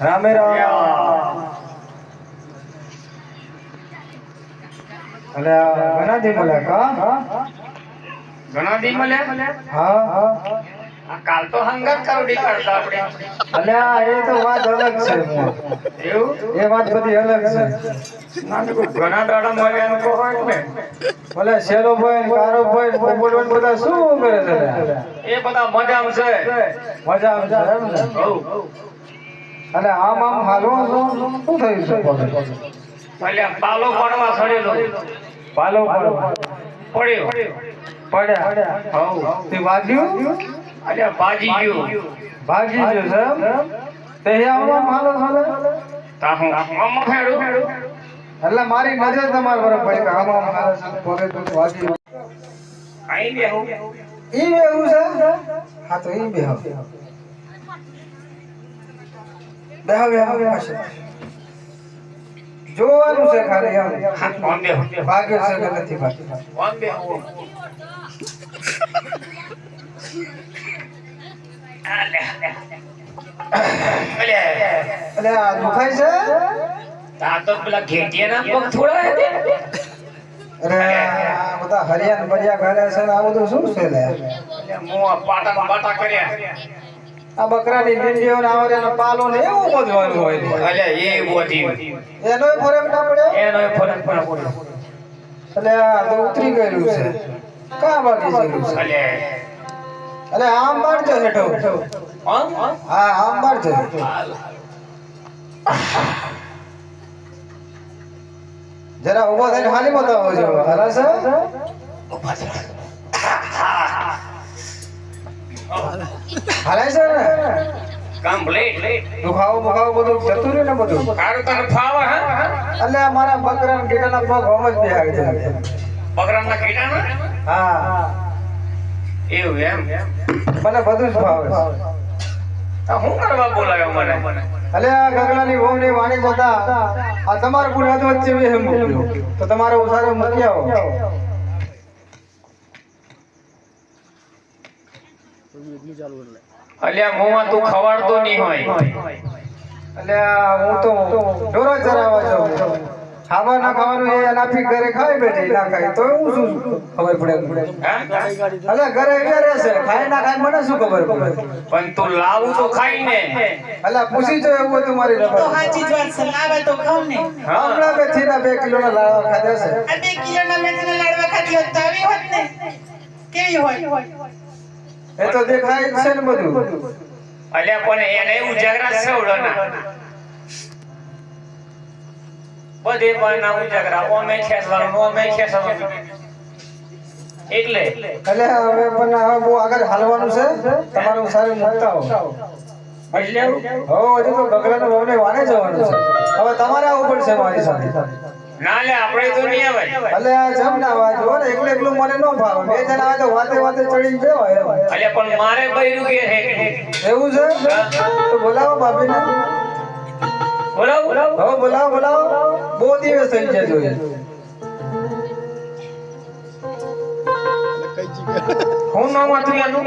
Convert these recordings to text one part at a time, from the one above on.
રામે રામ અલે ઘણા દી મળ્યા કા ઘણા દી મળ્યા હા આ કાલ તો હંગાત કરોડી કરતા આપણે અલ્યા એ તો વાત અલગ છે એવું એ વાત બધી અલગ છે ના તો ઘણા દાડા મળ્યા કો હોય ને ભલે શેરો ભાઈ કારો ભાઈ પોપટવન બધા શું કરે છે એ બધા મજામાં છે મજા આવે છે એમ ને હઉ અને આમ હાલવા શું થયું છે અલ્યા પાલો પડવા સડેલો પાલો પડ્યો પડ્યા હઉ તે વાગ્યું અલ્યા ભાજી ગયું ભાગી ગયો છે એમ તે આમ હાલો હાલો તા હું આમ ફેડું એટલે મારી નજર તમાર પર પડી કે આમ હાલો પગે તો વાગી આઈ બે હું ઈ બેહું છે હા તો ઈ બેહો બેહો પાસે જોવાનું છે ખાલી આમ ઓન બે ભાગ્ય છે કે નથી ભાગ્ય ઓન બે એટલે આ દુખાય છે તા તો પેલા ઘેટિયાના પગ થોડા હે અરે આ બધા હરિયાણ બરિયા ઘરે છે ને આ બધું શું છે લે મોં પાટા બાટા કર્યા આ બકરાની મીંડીઓ ને આવરેનો પાલો ને એવું બધવાનું હોય ને અલ્યા એ બોધી એનોય ફરક ના પડે એનો ફરક પણ પડ્યો એટલે આ તો ઉતરી ગયેલું છે કા બાકી છે અલ્યા એટલે આમ મારજો હેઠો હા આમ મારજો જરા ઉભો થઈને ખાલી બતાવો છો હલા છે હલાય છે ને કમ્પ્લીટ દુખાવો બુખાવો બધું જતું રહ્યું ને બધું કારું તને ફાવે હા એટલે મારા બકરા ને ગીટાના પગ હોમ જ બેહાય છે બકરાના કીડાના હા એવું એમ મને બધું જ ભાવે છે આ હું કરવા બોલાવ્યો મને અલે આ ગગલાની વહુની વાણી જતા આ તમારા પુરાદ વચ્ચે વેહ મૂક્યો તો તમારો ઉસારો મૂકી આવો અલ્યા મોમાં તું ખવાડતો નહીં હોય એટલે હું તો ઢોરો ચરાવવા જાઉં ખાવા ના ખાવાનું એ નાફી ઘરે ખાઈ બેઠી ના ખાય તો હું શું ખબર પડે અલે ઘરે એટલે રહેશે ખાય ના ખાય મને શું ખબર પડે પણ તું લાવું તો ખાઈ ને અલે પૂછી જો એવું હોય તમારી તો હાચી જ વાત છે લાવે તો ખાવ ને હમણાં મેથી ના 2 કિલો ના લાડવા ખાધા છે આ 2 કિલોના મેથીના લાડવા ખાધી હોત તો આવી હોત ને કેવી હોય એ તો દેખાય છે ને બધું અલ્યા પણ એને ઉજાગરા છે ઓળના બધે પણ ના ઉજાગરા ઓમે ખેસવાનું ઓમે ખેસવાનું એટલે એટલે હવે પણ હવે બહુ આગળ હાલવાનું છે તમારું સારું મુકતા હો એટલે હો હજુ તો ગગલાનો વહુને વાને જવાનું છે હવે તમારે આવવું પડશે મારી સાથે ના લે આપણે તો નહીં આવે અલે આ જમ ના વાજો ને એકલું મને ન ભાવે બે જણા આવે તો વાતે ચડીને જવાય એમ. અલે પણ મારે બૈરું કે છે એવું છે તો બોલાવો ભાભીને. બોલાવ હવે બોલાવો બહુ દિવસ થઈ ગયા જોઈએ. હું નામ હતું એનું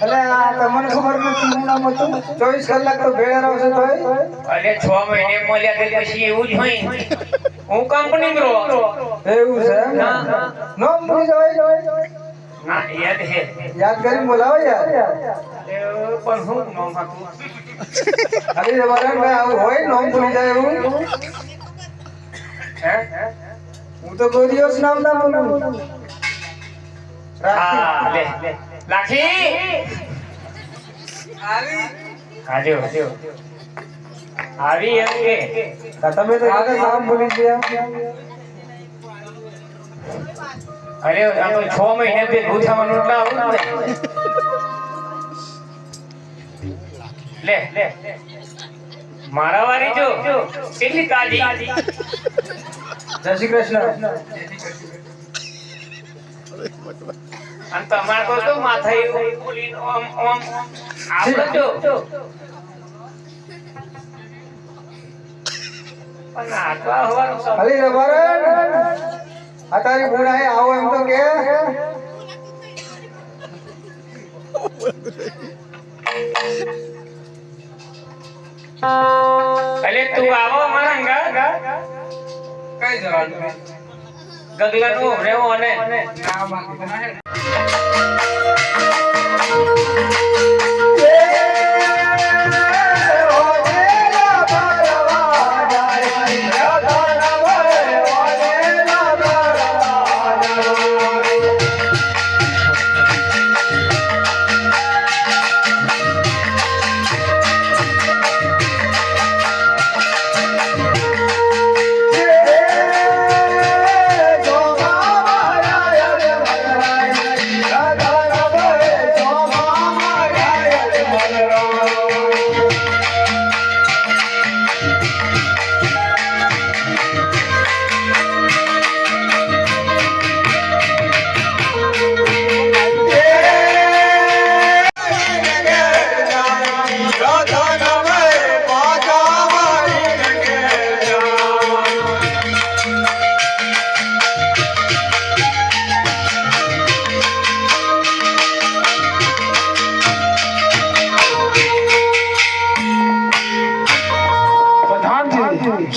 અલે આ તમને ખબર નથી શું નામ હતું? 24 કલાક તો ભેળા રહો છો તોય. અલે 6 મહિને મળ્યા તે પછી એવું જ હોય હું કંપની રહો એવું છે એમ? નામ ભૂલી જવાય. ના યાદ હે યાદ કરીને બોલાવો યાર. પણ હું નામ હતું ખાલી તમારે કઈ આવું હોય નામ ભૂલી જાય એવું? હે હું તો કોઈ દિવસ નામ ના બોલું. હા લે લાખી હાજો આવી એમ કે તમે તો કદાચ નામ ભૂલી ગયા. અરે આ તો 6 મહિને તે ગુથામાં નોટલા આવું ને લે મારા વારી જો કેટલી તાજી જય શ્રી કૃષ્ણ. અને તમારે તો માથા એવું બોલીને ઓમ આપણે જો પણ આ તો હવાનું સબ ખાલી રબારણ આ તારી ગુણાએ આવો એમ તો કે. અલે તું આવો મારા કઈ જવાનું? ગગલાનું રેવો અને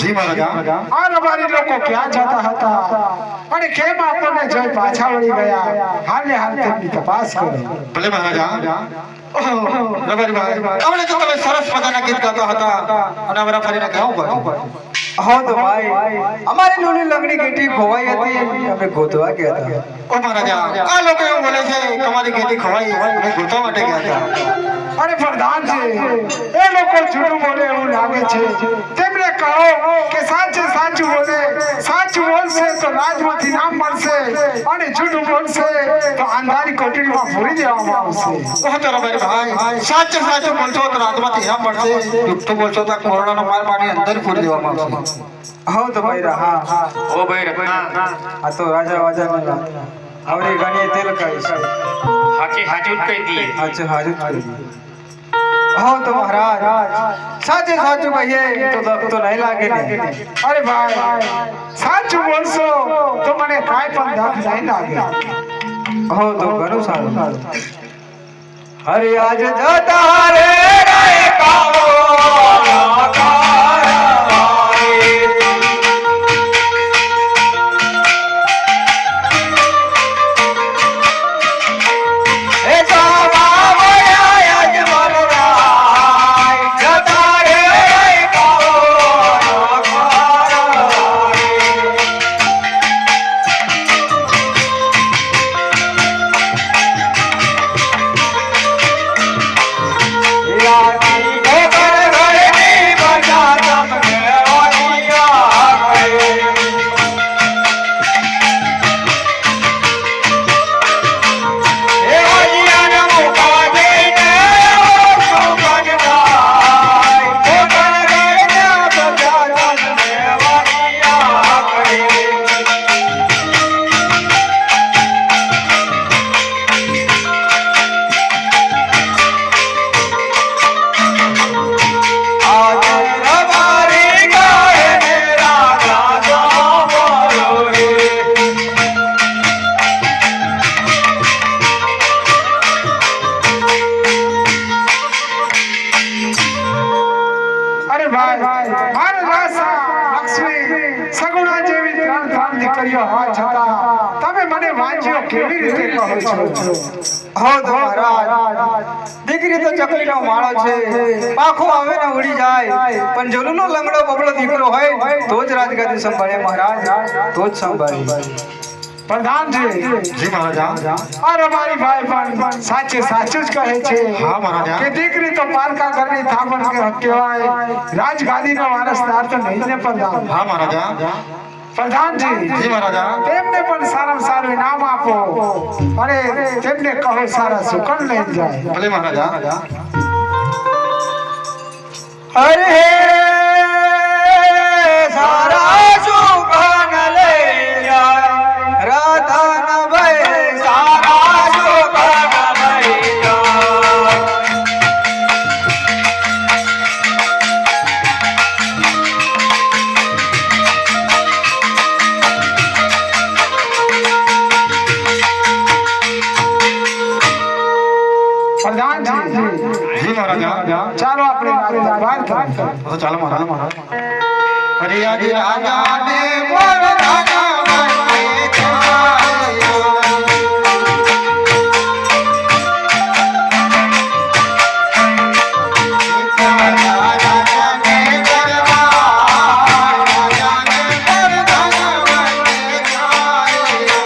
જી મહારાજા આ રબારી લોકો ક્યાં જતા હતા અને કેમ આપણને જોઈ પાછા વળી ગયા હાલે હાલ તેમની તપાસ કરો. ભલે મહારાજા. રબારી ભાઈ આપણે તો તમે સરસ મજાના ગીત ગાતા હતા અને અમારા ફરીને કેવું પડ્યું? હા તો ભાઈ અમારી નાની લંગડી ગેટી ખોવાઈ હતી અમે ગોતવા ગયા હતા. ઓ મહારાજા આ લોકો એવું બોલે છે કે તમારી ગેટી ખોવાઈ અને ગોતવા માટે ગયા હતા. અરે પ્રધાનજી એ લોકો જૂઠું બોલે એવું લાગે છે. તેમને કહો કે સાચે સાચું બોલે. સાચું બોલશે તો રાજમાંથી નામ મળશે અને જૂઠું બોલશે તો અંધારી કોટડીમાં પૂરી દેવામાં આવશે. ઓ તો રબારી ભાઈ સાચે સાચું બોલશો તો રાજમાંથી નામ મળશે. જૂઠું બોલશો તો કોરોનાનો માર મારી અંદર પૂરી દેવામાં આવશે. હા તો ભાઈ હા ઓ ભાઈ રખના આ તો રાજા વાજા આવડી ઘણી તેલ કાઢી છે. હાચી હાચું જ કહી દઈએ અચ્છા હાજર કરી. હા તો મહારાજ સાચે સાચું કહીએ તો દગ તો નહીં લાગે ને. અરે ભાઈ સાચું બોલશો તો મને કાંઈ પણ દખ નહીં લાગે. હો તો ઘણું સારું. હરે આજ જતા રે કાવો ઘરે કહો છો હો તો મહારાજ દીકરી તો ચકલીનો માળો છે પાખો આવે ને ઉડી જાય પણ જલુનો લંગડો બબડો દીકરો હોય તો જ રાજગાદી સંભાળે મહારાજ તો જ સંભાળે પ્રધાનજી જી મહારાજા અરે મારી ભાઈ પણ સાચે સાચું જ કહે છે હા મહારાજા કે દીકરી તો પારકા ઘરની થાપણ કહેવાય રાજગાદીનો વારસદાર તો નહીં ને પ્રધાન હા મહારાજા પ્રધાનજી જી મહારાજા તેમને પણ સારામાં સારું ઇનામ આપો અને તેમને કહો સારા સુકન લઈ જાય ભલે મહારાજા અરે સારા સુકન લઈ જાય રાધાના ભાઈ સારા સુકન લઈ જાય પ્રધાનજી જી મહારાજા ચાલો આપણે વાત કરીએ તો ચાલો મહારાજ અરે આજે રાજાને પરધાના બને ચાલ્યો. રાજાને પરધાના બને ચાલ્યો.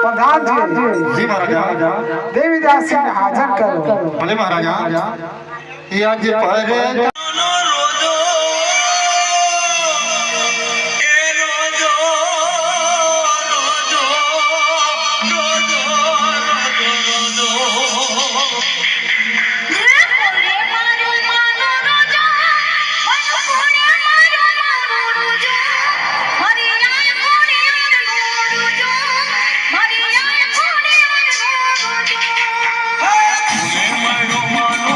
પ્રધાનજી જી મહારાજા દેવીદાસજીને હાજર કરો ભલે મહારાજા એ આજે પર મારો માનો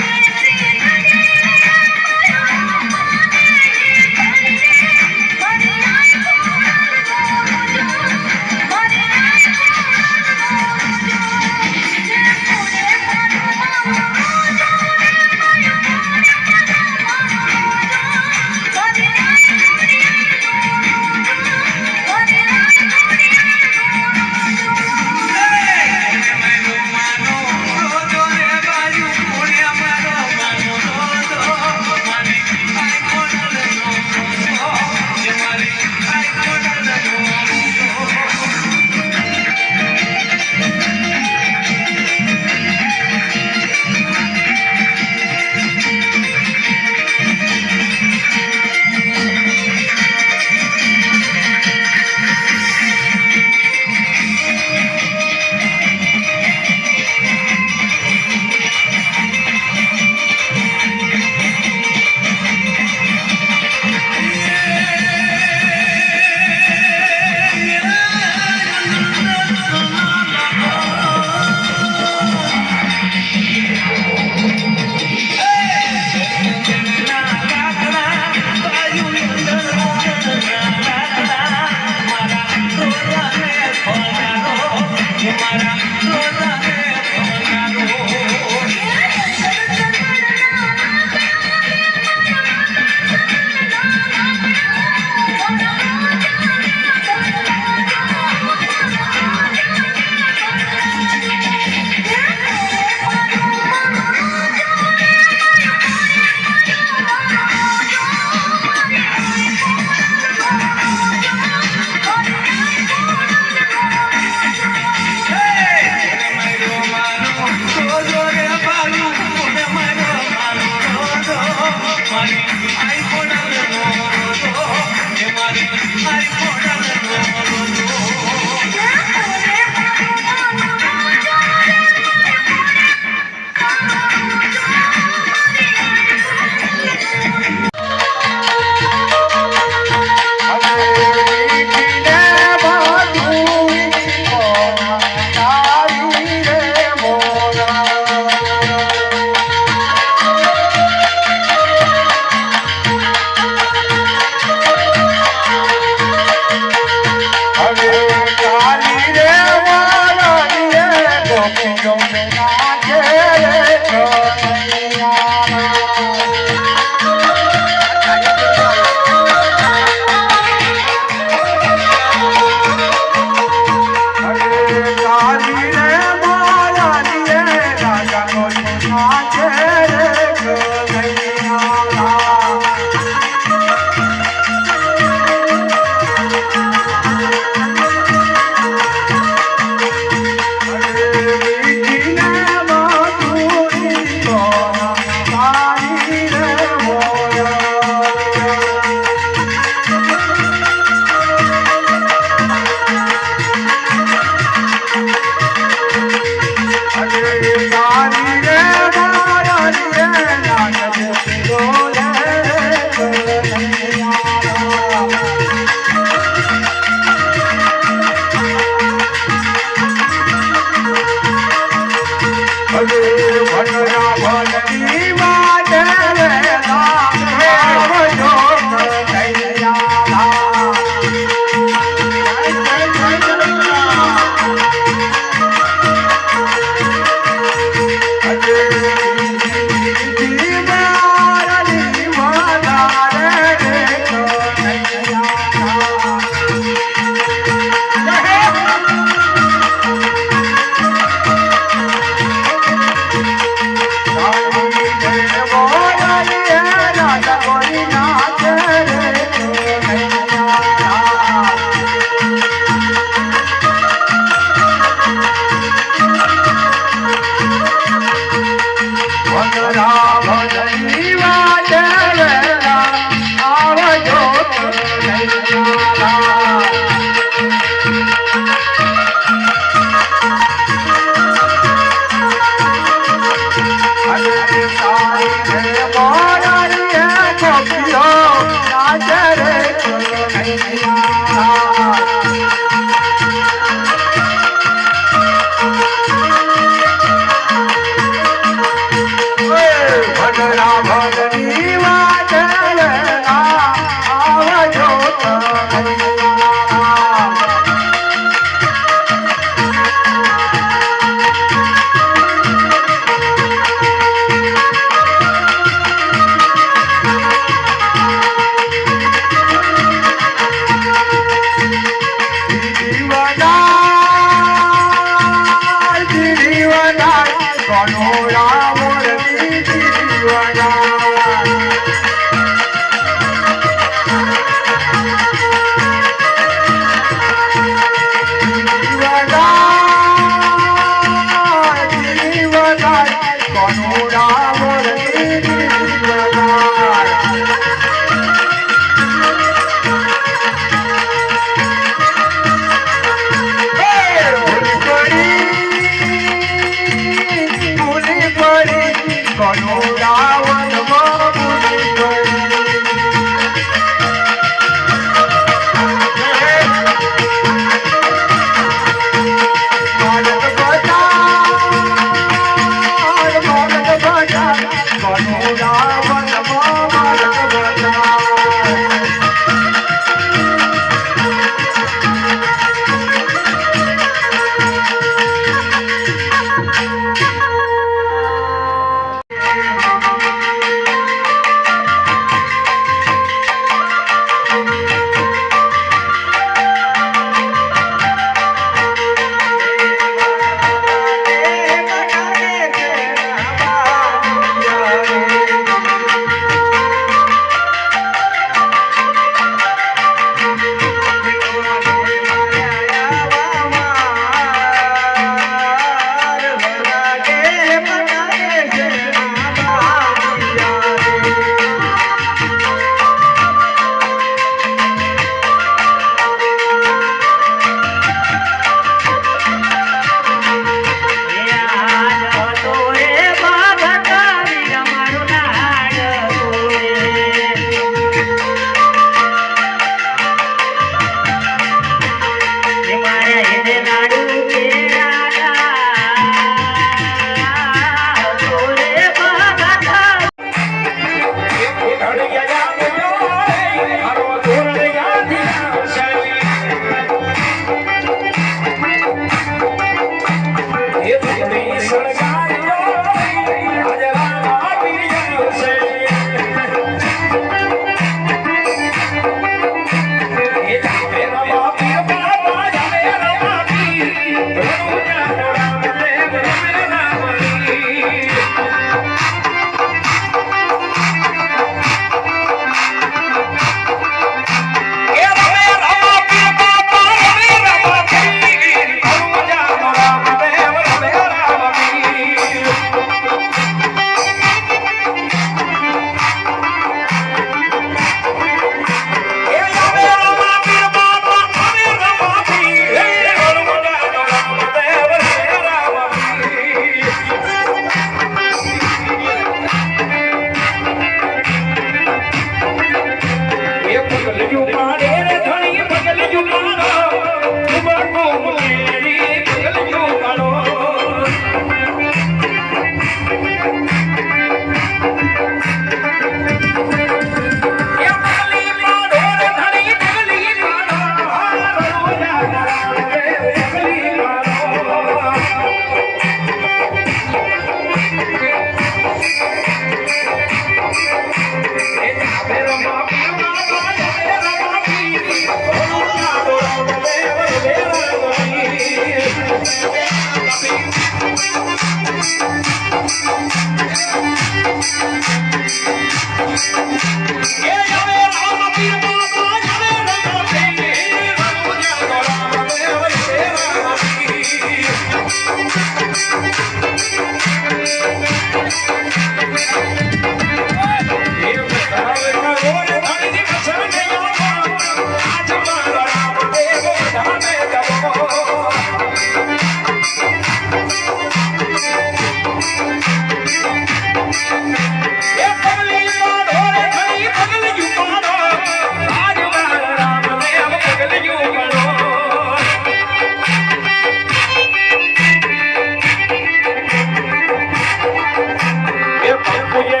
Yeah.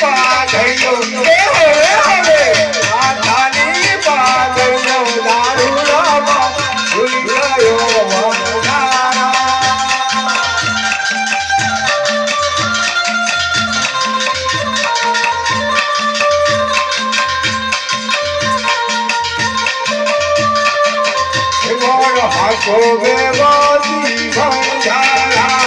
પાઘડીઓ એ હવે માથાની પાઘડીઓ દારૂડામાં ભૂલી ગયો વંગારા. હાકો બેવાજી ભંજારા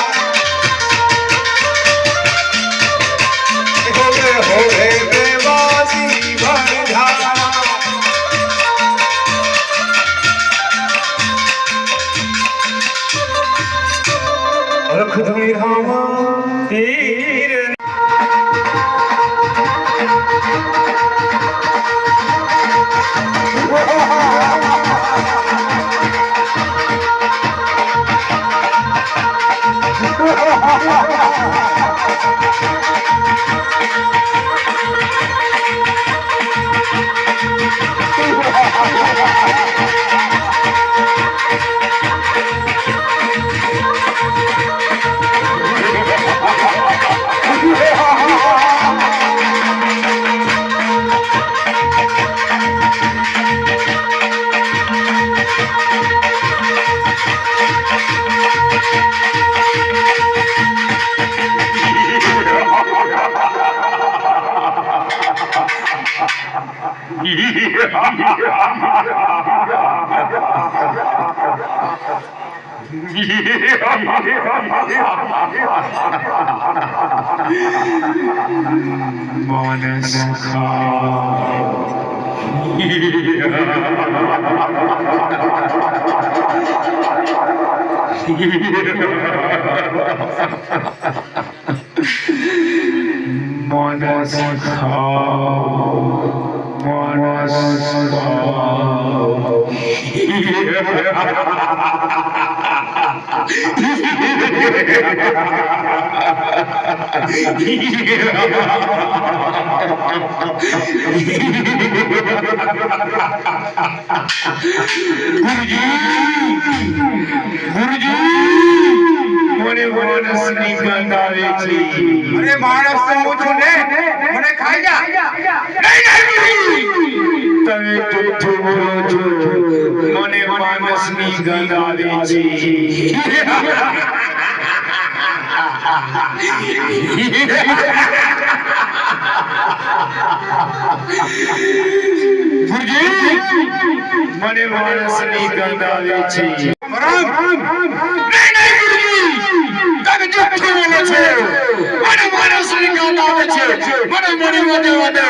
હોવે હોવે બેવાજી ભંજારા. રખધણી રામા તીર અરે માણસ તો હું છું ને, મને ખાઈ જા. તમે જૂઠું બોલો છો, મને માણસની ગંધ આવે છે. મને માણસની ગંધ આવે છે. તમે જૂઠું બોલો છો, મને માણસની ગંધ આવે છે. મને મરી વધે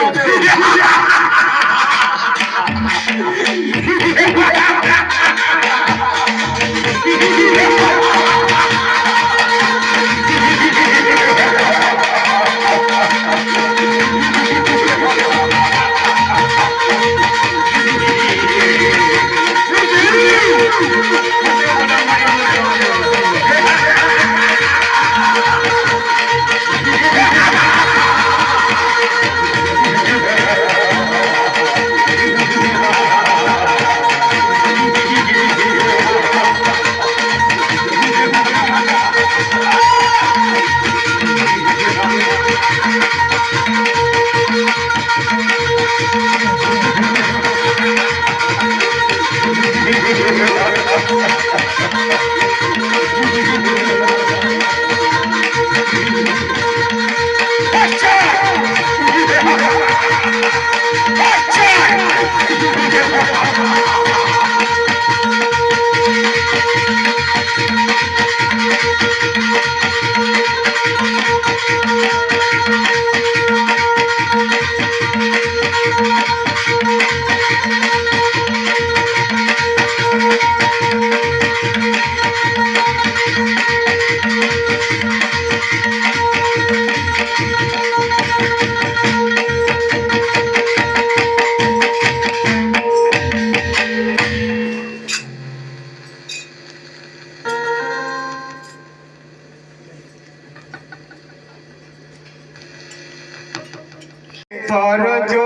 તારો જો